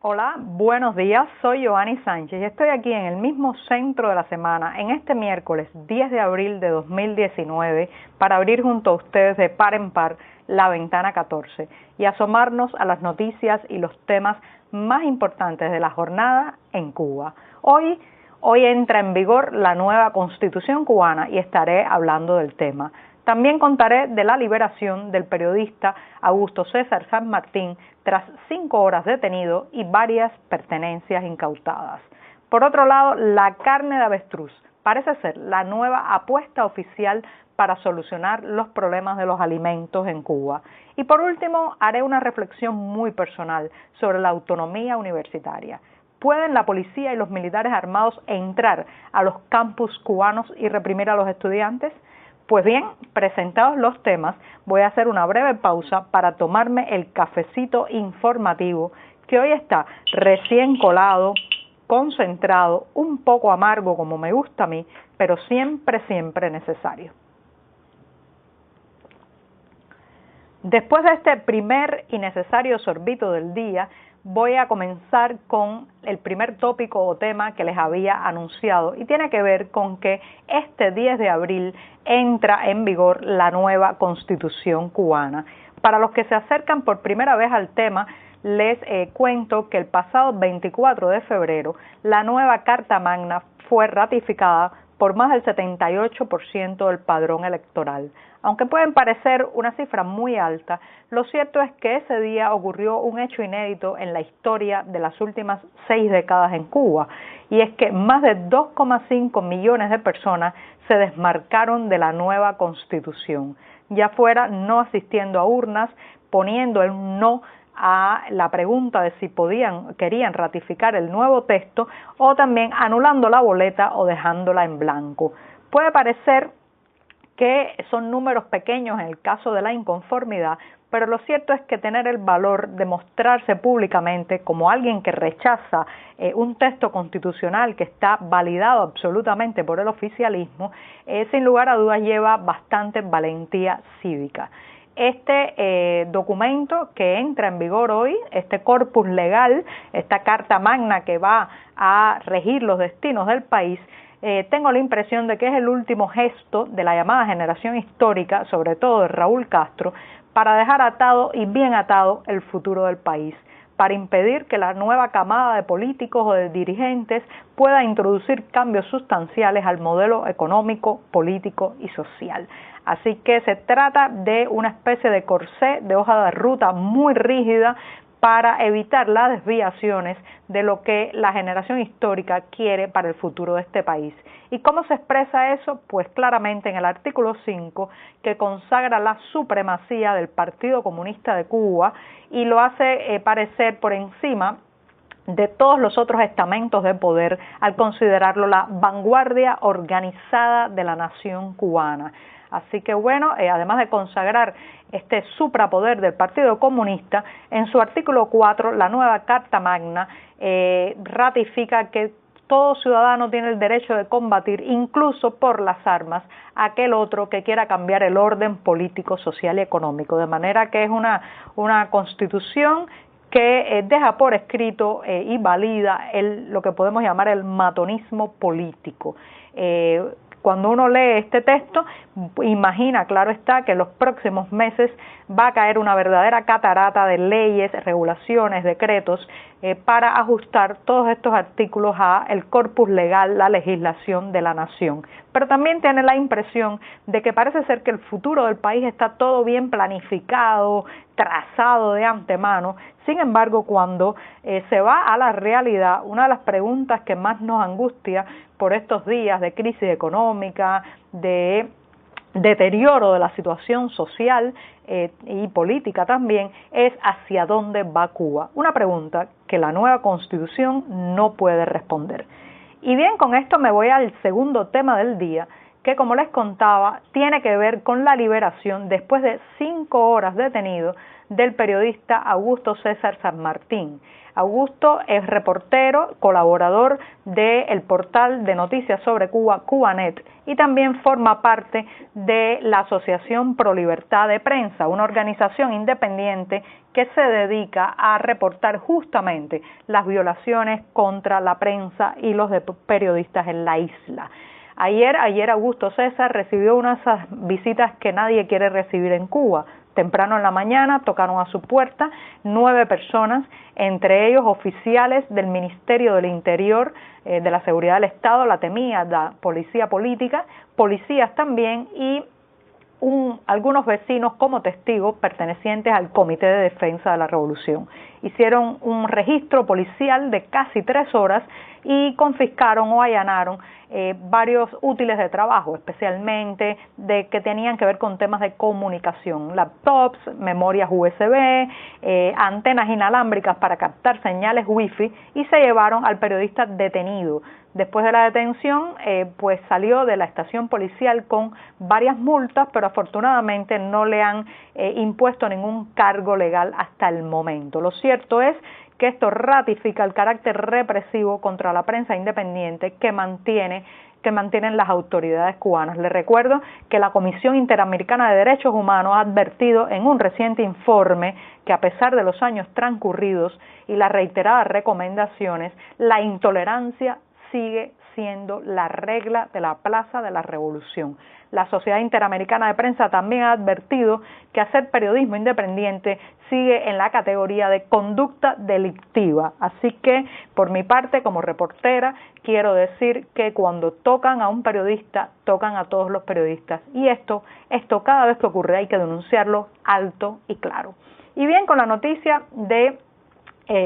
Hola, buenos días, soy Joanny Sánchez y estoy aquí en el mismo centro de la semana, en este miércoles 10 de abril de 2019, para abrir junto a ustedes de par en par la ventana 14 y asomarnos a las noticias y los temas más importantes de la jornada en Cuba. Hoy entra en vigor la nueva Constitución cubana y estaré hablando del tema. También contaré de la liberación del periodista Augusto César San Martín tras 5 horas detenido y varias pertenencias incautadas. Por otro lado, la carne de avestruz parece ser la nueva apuesta oficial para solucionar los problemas de los alimentos en Cuba. Y por último, haré una reflexión muy personal sobre la autonomía universitaria. ¿Pueden la policía y los militares armados entrar a los campus cubanos y reprimir a los estudiantes? Pues bien, presentados los temas, voy a hacer una breve pausa para tomarme el cafecito informativo que hoy está recién colado, concentrado, un poco amargo como me gusta a mí, pero siempre necesario. Después de este primer y necesario sorbito del día, voy a comenzar con el primer tópico o tema que les había anunciado y tiene que ver con que este 10 de abril entra en vigor la nueva Constitución cubana. Para los que se acercan por primera vez al tema, les cuento que el pasado 24 de febrero la nueva Carta Magna fue ratificada por más del 78% del padrón electoral. Aunque pueden parecer una cifra muy alta, lo cierto es que ese día ocurrió un hecho inédito en la historia de las últimas 6 décadas en Cuba, y es que más de 2,5 millones de personas se desmarcaron de la nueva Constitución, ya fuera no asistiendo a urnas, poniendo el no a la pregunta de si querían ratificar el nuevo texto, o también anulando la boleta o dejándola en blanco. Puede parecer que son números pequeños en el caso de la inconformidad, pero lo cierto es que tener el valor de mostrarse públicamente como alguien que rechaza un texto constitucional que está validado absolutamente por el oficialismo, sin lugar a dudas lleva bastante valentía cívica. Este documento que entra en vigor hoy, este corpus legal, esta Carta Magna que va a regir los destinos del país, tengo la impresión de que es el último gesto de la llamada generación histórica, sobre todo de Raúl Castro, para dejar atado y bien atado el futuro del país, para impedir que la nueva camada de políticos o de dirigentes pueda introducir cambios sustanciales al modelo económico, político y social. Así que se trata de una especie de corsé, de hoja de ruta muy rígida para evitar las desviaciones de lo que la generación histórica quiere para el futuro de este país. ¿Y cómo se expresa eso? Pues claramente en el artículo 5, que consagra la supremacía del Partido Comunista de Cuba y lo hace parecer por encima de todos los otros estamentos de poder al considerarlo la vanguardia organizada de la nación cubana. Así que bueno, además de consagrar este suprapoder del Partido Comunista, en su artículo 4, la nueva Carta Magna ratifica que todo ciudadano tiene el derecho de combatir, incluso por las armas, a aquel otro que quiera cambiar el orden político, social y económico. De manera que es una constitución que deja por escrito y valida lo que podemos llamar el matonismo político. Cuando uno lee este texto, imagina, claro está, que en los próximos meses va a caer una verdadera catarata de leyes, regulaciones, decretos, para ajustar todos estos artículos a el corpus legal, la legislación de la nación. Pero también tiene la impresión de que parece ser que el futuro del país está todo bien planificado, trazado de antemano. Sin embargo, cuando se va a la realidad, una de las preguntas que más nos angustia por estos días de crisis económica, de deterioro de la situación social y política también, es hacia dónde va Cuba. Una pregunta que la nueva Constitución no puede responder. Y bien, con esto me voy al segundo tema del día, que, como les contaba, tiene que ver con la liberación después de 5 horas detenido del periodista Augusto César San Martín. Augusto es reportero, colaborador del portal de noticias sobre Cuba, Cubanet, y también forma parte de la Asociación Pro Libertad de Prensa, una organización independiente que se dedica a reportar justamente las violaciones contra la prensa y los periodistas en la isla. Ayer Augusto César recibió una de esas visitas que nadie quiere recibir en Cuba. Temprano en la mañana tocaron a su puerta 9 personas, entre ellos oficiales del Ministerio del Interior, de la Seguridad del Estado, la temida, la policía política, policías también y algunos vecinos como testigos pertenecientes al Comité de Defensa de la Revolución. Hicieron un registro policial de casi 3 horas y confiscaron o allanaron varios útiles de trabajo, especialmente de que tenían que ver con temas de comunicación, laptops, memorias USB, antenas inalámbricas para captar señales wifi, y se llevaron al periodista detenido. Después de la detención, pues salió de la estación policial con varias multas, pero afortunadamente no le han impuesto ningún cargo legal hasta el momento. Lo cierto es que esto ratifica el carácter represivo contra la prensa independiente que mantienen las autoridades cubanas. Les recuerdo que la Comisión Interamericana de Derechos Humanos ha advertido en un reciente informe que, a pesar de los años transcurridos y las reiteradas recomendaciones, la intolerancia sigue siendo la regla de la Plaza de la Revolución. La Sociedad Interamericana de Prensa también ha advertido que hacer periodismo independiente sigue en la categoría de conducta delictiva. Así que, por mi parte, como reportera, quiero decir que cuando tocan a un periodista, tocan a todos los periodistas. Y esto cada vez que ocurre hay que denunciarlo alto y claro. Y bien, con la noticia de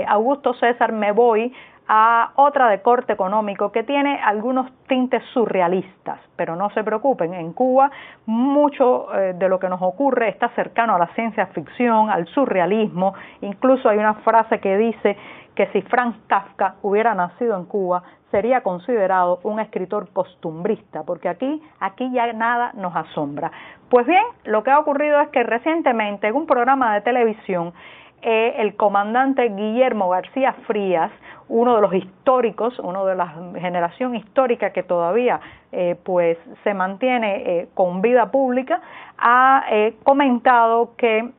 Augusto César me voy a otra de corte económico que tiene algunos tintes surrealistas, pero no se preocupen, en Cuba mucho de lo que nos ocurre está cercano a la ciencia ficción, al surrealismo. Incluso hay una frase que dice que si Franz Kafka hubiera nacido en Cuba sería considerado un escritor costumbrista, porque aquí ya nada nos asombra. Pues bien, lo que ha ocurrido es que recientemente en un programa de televisión el comandante Guillermo García Frías, uno de los históricos, uno de la generación histórica que todavía pues se mantiene con vida pública, ha comentado que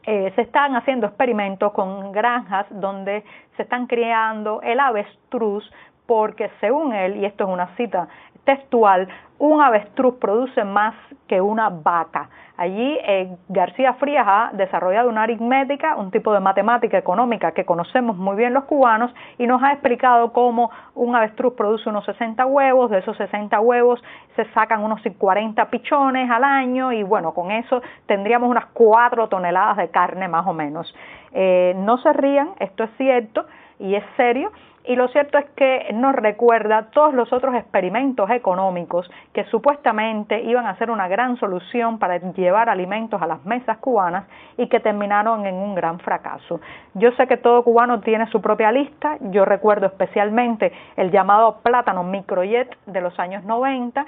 se están haciendo experimentos con granjas donde se están criando el avestruz, porque según él, y esto es una cita textual, un avestruz produce más que una vaca. Allí García Frías ha desarrollado una aritmética, un tipo de matemática económica que conocemos muy bien los cubanos, y nos ha explicado cómo un avestruz produce unos 60 huevos, de esos 60 huevos se sacan unos 40 pichones al año, y bueno, con eso tendríamos unas 4 toneladas de carne más o menos. No se rían, esto es cierto y es serio. Y lo cierto es que nos recuerda todos los otros experimentos económicos que supuestamente iban a ser una gran solución para llevar alimentos a las mesas cubanas y que terminaron en un gran fracaso. Yo sé que todo cubano tiene su propia lista. Yo recuerdo especialmente el llamado plátano microjet de los años 90,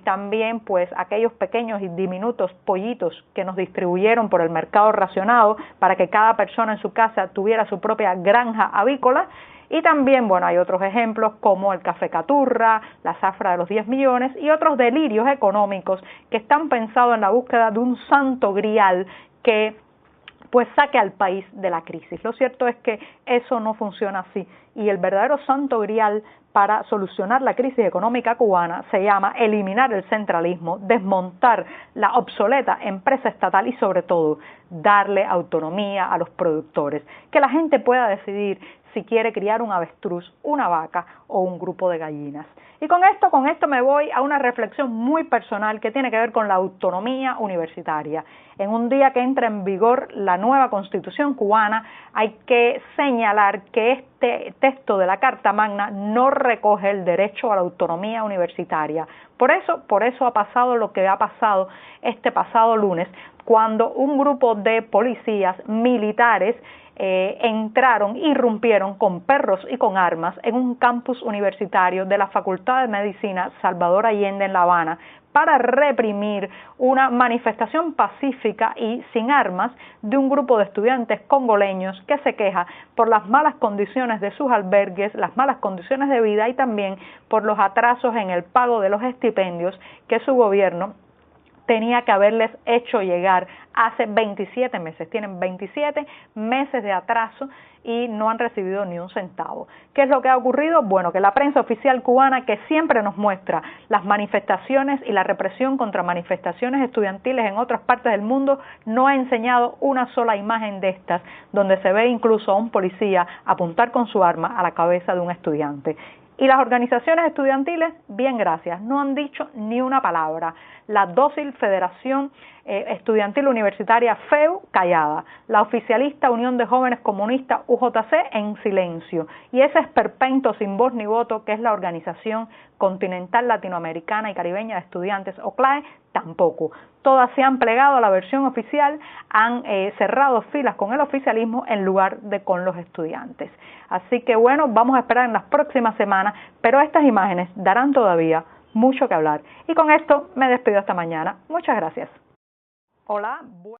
también pues aquellos pequeños y diminutos pollitos que nos distribuyeron por el mercado racionado para que cada persona en su casa tuviera su propia granja avícola. Y también, bueno, hay otros ejemplos como el café caturra, la zafra de los 10 millones y otros delirios económicos que están pensados en la búsqueda de un santo grial que pues saque al país de la crisis. Lo cierto es que eso no funciona así, y el verdadero santo grial para solucionar la crisis económica cubana se llama eliminar el centralismo, desmontar la obsoleta empresa estatal y sobre todo darle autonomía a los productores, que la gente pueda decidir si quiere criar un avestruz, una vaca o un grupo de gallinas. Y con esto me voy a una reflexión muy personal que tiene que ver con la autonomía universitaria. En un día que entra en vigor la nueva Constitución cubana, hay que señalar que este texto de la Carta Magna no recoge el derecho a la autonomía universitaria. Por eso ha pasado lo que ha pasado este pasado lunes, cuando un grupo de policías militares entraron, irrumpieron con perros y con armas en un campus universitario de la Facultad de Medicina Salvador Allende en La Habana para reprimir una manifestación pacífica y sin armas de un grupo de estudiantes congoleños que se queja por las malas condiciones de sus albergues, las malas condiciones de vida y también por los atrasos en el pago de los estipendios que su gobierno tenía que haberles hecho llegar hace 27 meses. Tienen 27 meses de atraso y no han recibido ni un centavo. ¿Qué es lo que ha ocurrido? Bueno, que la prensa oficial cubana, que siempre nos muestra las manifestaciones y la represión contra manifestaciones estudiantiles en otras partes del mundo, no ha enseñado una sola imagen de estas, donde se ve incluso a un policía apuntar con su arma a la cabeza de un estudiante. Y las organizaciones estudiantiles, bien gracias, no han dicho ni una palabra. La dócil Federación Estudiantil Universitaria FEU callada, la oficialista Unión de Jóvenes Comunistas UJC en silencio y ese esperpento sin voz ni voto que es la Organización Continental Latinoamericana y Caribeña de Estudiantes OCLAE tampoco. Todas se han plegado a la versión oficial, han cerrado filas con el oficialismo en lugar de con los estudiantes. Así que bueno, vamos a esperar en las próximas semanas, pero estas imágenes darán todavía mucho que hablar. Y con esto me despido hasta mañana. Muchas gracias. Hola.